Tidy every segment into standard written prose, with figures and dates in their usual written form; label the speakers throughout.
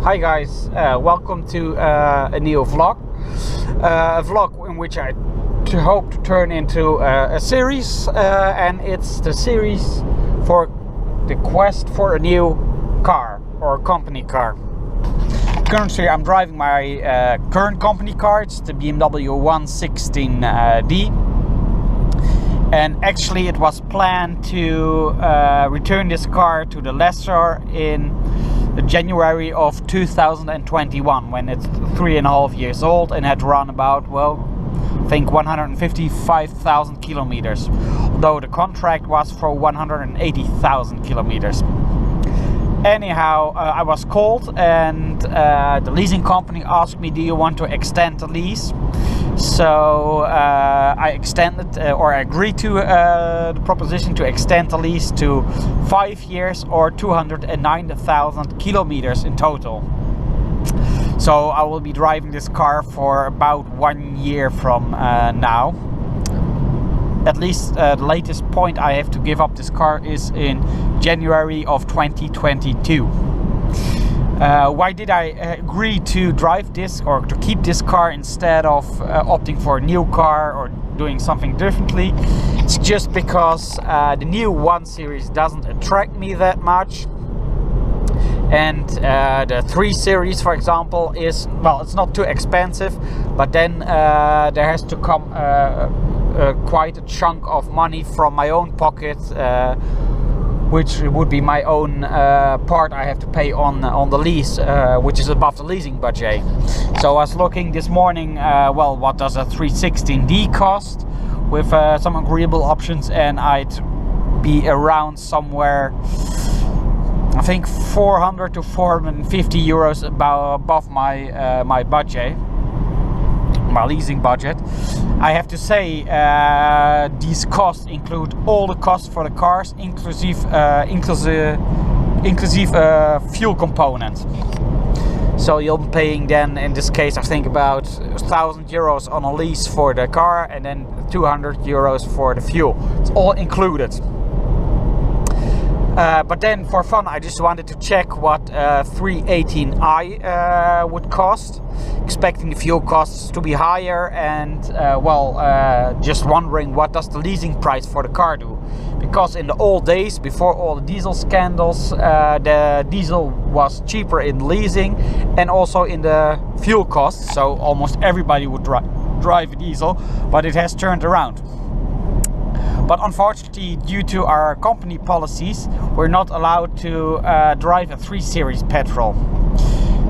Speaker 1: Hi guys, welcome to a new vlog. A vlog in which I hope to turn into a series, and it's the series for the quest for a new car or company car. Currently I'm driving my current company car. It's the BMW 116D, and actually it was planned to return this car to the lessor in January of 2021, when it's 3.5 years old and had run about, well, I think 155,000 kilometers, although the contract was for 180,000 kilometers. Anyhow, I was called and the leasing company asked me, do you want to extend the lease? So I extended or agreed to the proposition to extend the lease to 5 years or 209,000 kilometers in total. So I will be driving this car for about 1 year from now. At least the latest point I have to give up this car is in January of 2022. Why did I agree to drive this or to keep this car instead of opting for a new car or doing something differently? It's just because the new 1 Series doesn't attract me that much. And the 3 Series, for example, is, well, it's not too expensive, but then there has to come quite a chunk of money from my own pocket, which would be my own part I have to pay on the lease, which is above the leasing budget. So I was looking this morning, well, what does a 316D cost with some agreeable options, and I'd be around somewhere, I think 400 to 450 euros above my my budget, my leasing budget. I have to say these costs include all the costs for the cars, inclusive fuel component. So you'll be paying then, in this case, I think about 1,000 euros on a lease for the car, and then 200 euros for the fuel. It's all included. But then for fun I just wanted to check what 318i would cost, expecting the fuel costs to be higher, and just wondering what does the leasing price for the car do, because in the old days, before all the diesel scandals, the diesel was cheaper in leasing and also in the fuel costs, so almost everybody would drive a diesel, but it has turned around. But unfortunately, due to our company policies, we're not allowed to drive a 3 Series petrol.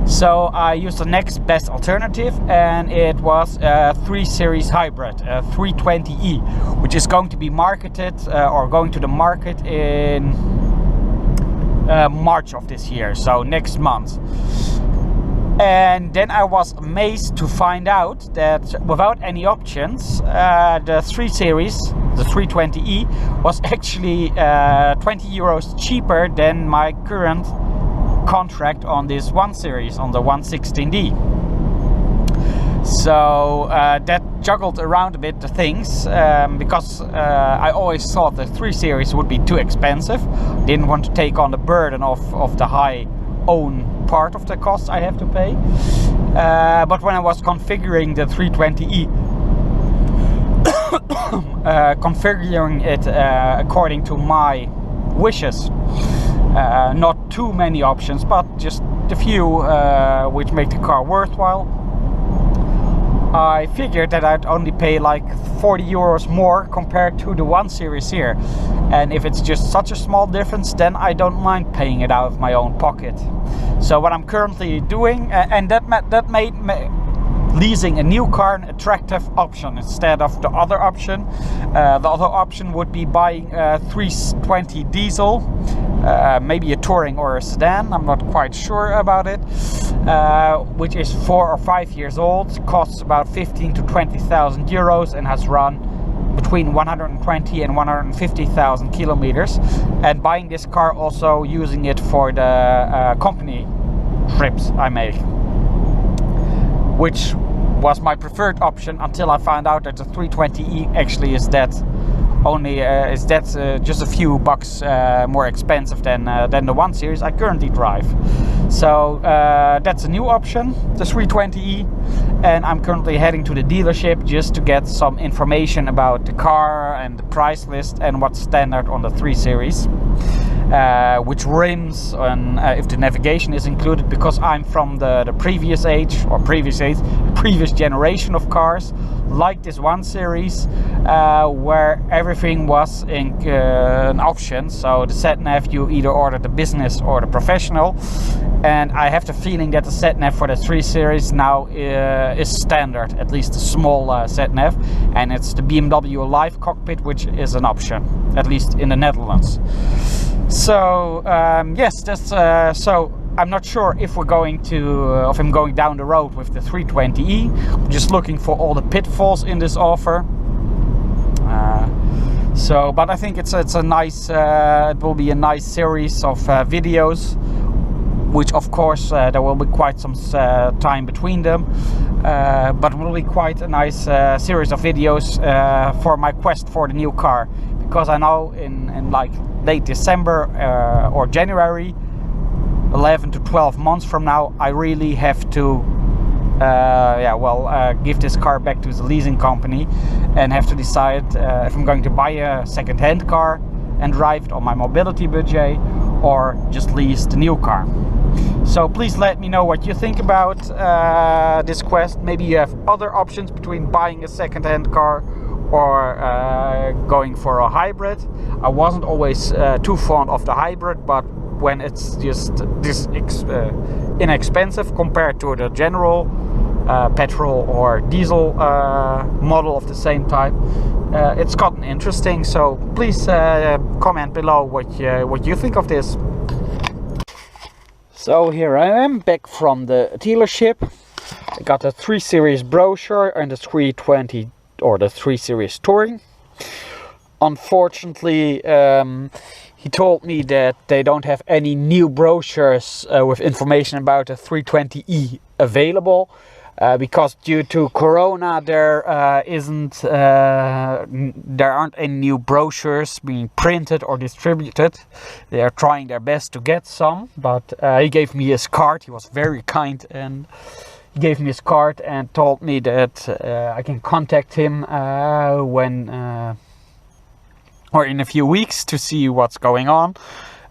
Speaker 1: So I used the next best alternative, and it was a 3 Series hybrid, a 320e, which is going to be marketed or going to the market in March of this year, so next month. And then I was amazed to find out that without any options, the 3 Series, the 320e, was actually 20 euros cheaper than my current contract on this 1 Series, on the 116D. So that juggled around a bit the things, because I always thought the 3 Series would be too expensive. Didn't want to take on the burden of the high own part of the cost I have to pay. But when I was configuring the 320e, configuring it according to my wishes, not too many options, but just a few which make the car worthwhile, I figured that I'd only pay like 40 euros more compared to the 1 Series here. And if it's just such a small difference, then I don't mind paying it out of my own pocket. So what I'm currently doing, and that made leasing a new car an attractive option instead of the other option. The other option would be buying a 320 diesel, maybe a touring or a sedan, I'm not quite sure about it, which is 4 or 5 years old, costs about 15 to 20,000 euros and has run between 120 and 150,000 kilometers. And buying this car, also using it for the company trips I make, which was my preferred option until I found out that the 320e actually is that only is that just a few bucks more expensive than the 1 Series I currently drive. So that's a new option, the 320e, and I'm currently heading to the dealership just to get some information about the car and the price list and what's standard on the 3 Series. Which rims and if the navigation is included, because I'm from the previous generation of cars like this 1 Series, where everything was in an option. So the sat-nav, you either order the business or the professional, and I have the feeling that the sat-nav for the 3 Series now is standard, at least a small sat-nav, and it's the BMW Live cockpit, which is an option, at least in the Netherlands. So yes, that's so I'm not sure if we're going to if I'm going down the road with the 320e. I'm just looking for all the pitfalls in this offer. But I think it's a nice it will be a nice series of videos, which of course there will be quite some time between them, but will be quite a nice series of videos for my quest for the new car, because I know in like late December or January, 11 to 12 months from now, I really have to give this car back to the leasing company and have to decide if I'm going to buy a second-hand car and drive it on my mobility budget, or just lease the new car. So please let me know what you think about this quest. Maybe you have other options between buying a second-hand car or going for a hybrid. I wasn't always too fond of the hybrid, but when it's just this inexpensive compared to the general petrol or diesel model of the same type, it's gotten interesting. So please comment below what you think of this. So here I am back from the dealership. I got the 3 Series brochure and the 320 or the 3 Series Touring. Unfortunately, he told me that they don't have any new brochures with information about the 320e available, because due to Corona there aren't any new brochures being printed or distributed. They are trying their best to get some, but he gave me his card. He was very kind and gave me his card and told me that I can contact him or in a few weeks to see what's going on.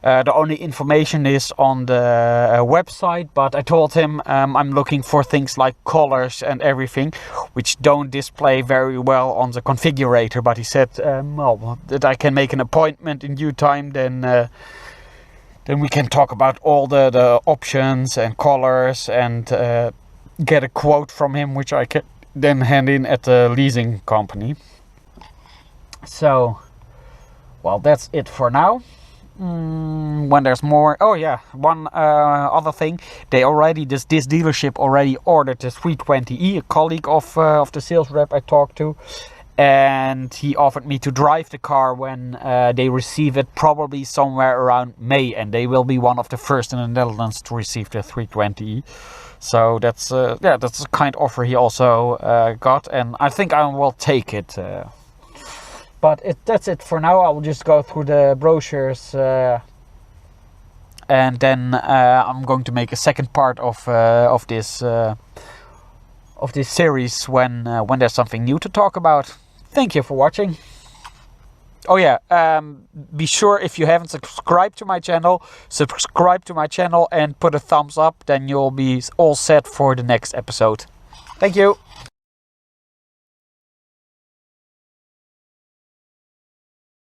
Speaker 1: The only information is on the website, but I told him I'm looking for things like colors and everything, which don't display very well on the configurator. But he said, well, that I can make an appointment in due time, then we can talk about all the options and colors and get a quote from him, which I can then hand in at the leasing company. So, well, that's it for now. When there's more, oh yeah, one other thing, this dealership already ordered the 320e. A colleague of the sales rep I talked to, and he offered me to drive the car when they receive it, probably somewhere around May, and they will be one of the first in the Netherlands to receive the 320e. So that's a kind offer he also got, and I think I will take it. But that's it for now. I will just go through the brochures, and then I'm going to make a second part of this series when there's something new to talk about. Thank you for watching. Oh yeah, be sure, if you haven't subscribed to my channel, subscribe to my channel and put a thumbs up. Then you'll be all set for the next episode. Thank you.